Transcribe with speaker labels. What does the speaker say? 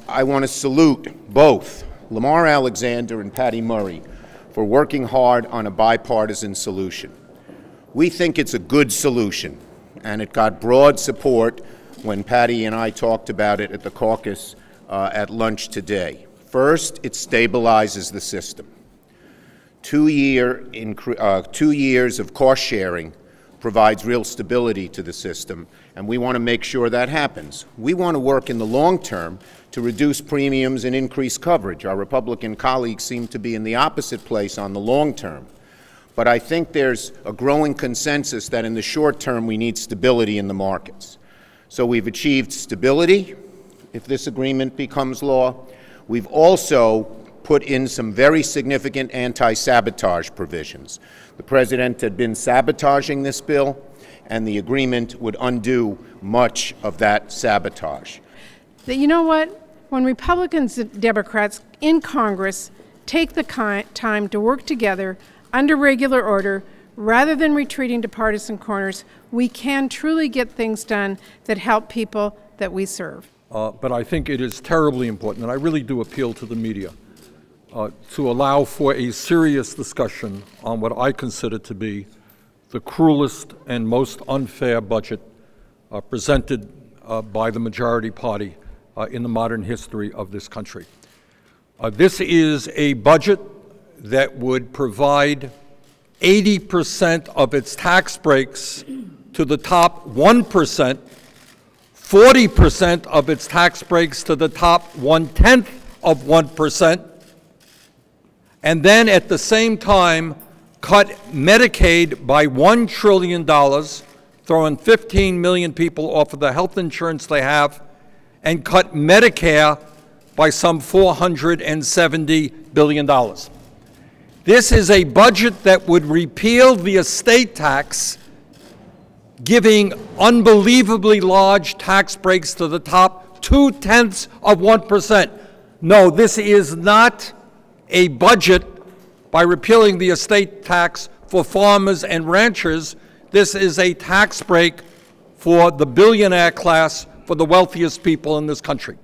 Speaker 1: I want to salute both Lamar Alexander and Patty Murray for working hard on a bipartisan solution. We think it's a good solution, and it got broad support when Patty and I talked about it at the caucus at lunch today. First, it stabilizes the system. 2 years of cost sharing provides real stability to the system, and we want to make sure that happens. We want to work in the long term to reduce premiums and increase coverage. Our Republican colleagues seem to be in the opposite place on the long term. But I think there's a growing consensus that in the short term we need stability in the markets. So we've achieved stability if this agreement becomes law. We've also put in some very significant anti-sabotage provisions. The President had been sabotaging this bill, and the agreement would undo much of that sabotage.
Speaker 2: You know what? When Republicans and Democrats in Congress take the time to work together under regular order, rather than retreating to partisan corners, we can truly get things done that help people that we serve.
Speaker 3: But I think it is terribly important, and I really do appeal to the media, to allow for a serious discussion on what I consider to be the cruelest and most unfair budget presented by the majority party in the modern history of this country. This is a budget that would provide 80% of its tax breaks to the top 1%, 40% of its tax breaks to the top 1/10 of 1%, and then at the same time cut Medicaid by $1 trillion, throwing 15 million people off of the health insurance they have, and cut Medicare by some $470 billion. This is a budget that would repeal the estate tax, giving unbelievably large tax breaks to the top 2/10 of 1%. No, this is not a budget by repealing the estate tax for farmers and ranchers. This is a tax break for the billionaire class, for the wealthiest people in this country.